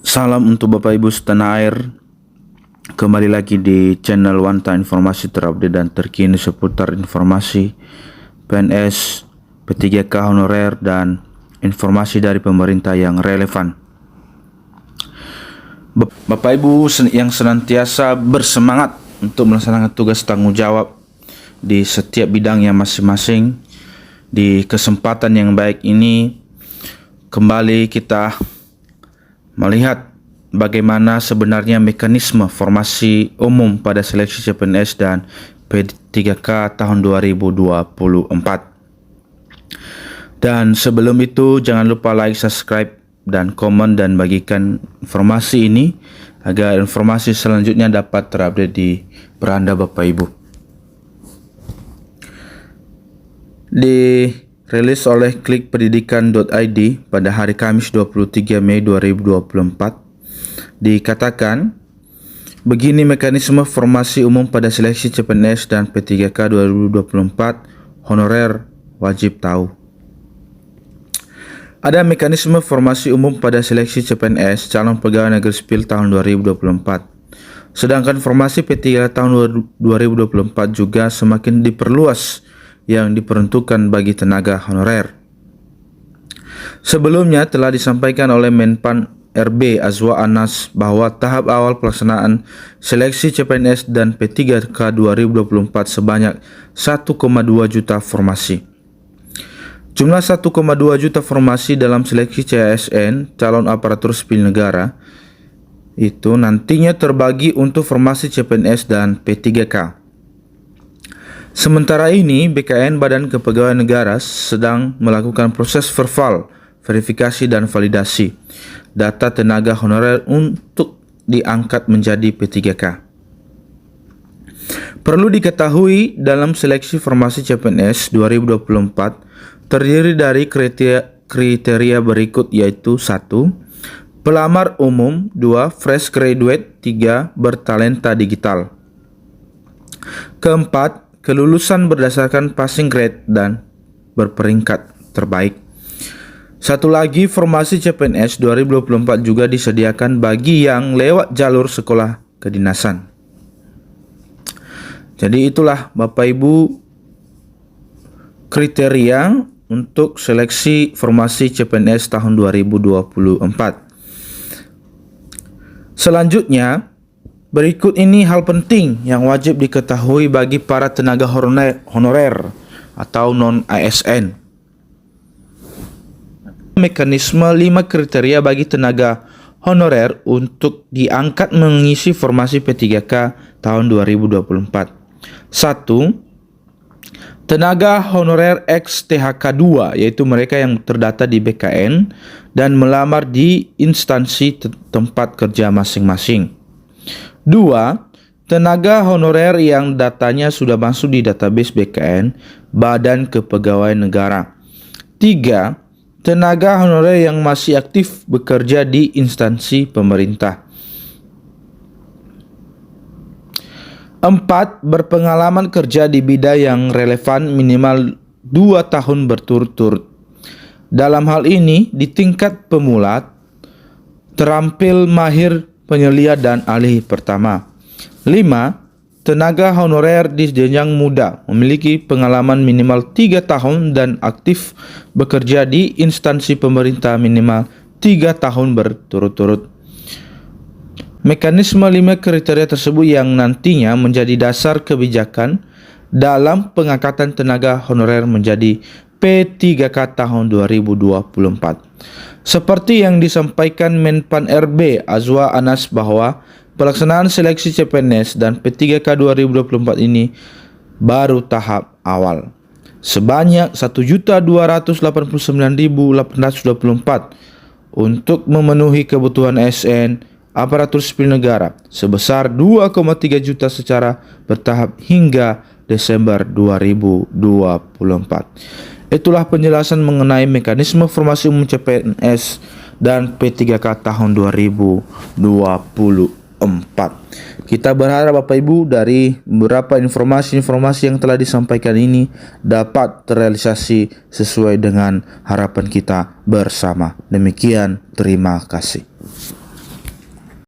Salam untuk Bapak Ibu setanah air. Kembali lagi di channel Wanta, informasi terupdate dan terkini seputar informasi PNS, P3K honorer dan informasi dari pemerintah yang relevan. Bapak Ibu yang senantiasa bersemangat untuk melaksanakan tugas tanggung jawab di setiap bidangnya masing-masing. Di kesempatan yang baik ini kembali kita melihat bagaimana sebenarnya mekanisme formasi umum pada seleksi CPNS dan P3K tahun 2024. Dan sebelum itu jangan lupa like, subscribe, dan komen dan bagikan informasi ini agar informasi selanjutnya dapat terupdate di beranda Bapak Ibu. Dirilis oleh klikpendidikan.id pada hari Kamis 23 Mei 2024 dikatakan, begini mekanisme formasi umum pada seleksi CPNS dan P3K 2024 honorer wajib tahu. Ada mekanisme formasi umum pada seleksi CPNS calon pegawai negeri sipil tahun 2024. Sedangkan formasi P3K tahun 2024 juga semakin diperluas yang diperuntukkan bagi tenaga honorer. Sebelumnya telah disampaikan oleh Menpan RB Azwa Anas bahwa tahap awal pelaksanaan seleksi CPNS dan P3K 2024 sebanyak 1,2 juta formasi. Jumlah 1,2 juta formasi dalam seleksi CASN calon aparatur sipil negara itu nantinya terbagi untuk formasi CPNS dan P3K. Sementara ini, BKN Badan Kepegawaian Negara sedang melakukan proses verbal, verifikasi dan validasi data tenaga honorer untuk diangkat menjadi P3K. Perlu diketahui dalam seleksi formasi CPNS 2024 terdiri dari kriteria berikut, yaitu 1. Pelamar umum, 2. Fresh graduate, 3. Bertalenta digital. Keempat, kelulusan berdasarkan passing grade dan berperingkat terbaik. Satu lagi, formasi CPNS 2024 juga disediakan bagi yang lewat jalur sekolah kedinasan. Jadi itulah Bapak Ibu kriteria untuk seleksi formasi CPNS tahun 2024. Selanjutnya, berikut ini hal penting yang wajib diketahui bagi para tenaga honorer atau non-ASN. Mekanisme 5 kriteria bagi tenaga honorer untuk diangkat mengisi formasi P3K tahun 2024. 1. Tenaga honorer X THK 2, yaitu mereka yang terdata di BKN dan melamar di instansi tempat kerja masing-masing. 2. Tenaga honorer yang datanya sudah masuk di database BKN, Badan Kepegawaian Negara. 3. Tenaga honorer yang masih aktif bekerja di instansi pemerintah. 4. Berpengalaman kerja di bidang yang relevan minimal 2 tahun berturut-turut. Dalam hal ini, di tingkat pemula, terampil mahir penyelia dan ahli pertama. 5. Tenaga honorer di jenjang muda memiliki pengalaman minimal 3 tahun dan aktif bekerja di instansi pemerintah minimal 3 tahun berturut-turut. Mekanisme 5 kriteria tersebut yang nantinya menjadi dasar kebijakan dalam pengangkatan tenaga honorer menjadi P3K tahun 2024. Seperti yang disampaikan Menpan RB Azwa Anas bahwa pelaksanaan seleksi CPNS dan P3K 2024 ini baru tahap awal. Sebanyak 1.289.824 untuk memenuhi kebutuhan ASN aparatur sipil negara sebesar 2,3 juta secara bertahap hingga Desember 2024. Itulah penjelasan mengenai mekanisme formasi umum CPNS dan P3K tahun 2024. Kita berharap Bapak Ibu dari beberapa informasi-informasi yang telah disampaikan ini dapat terrealisasi sesuai dengan harapan kita bersama. Demikian, terima kasih.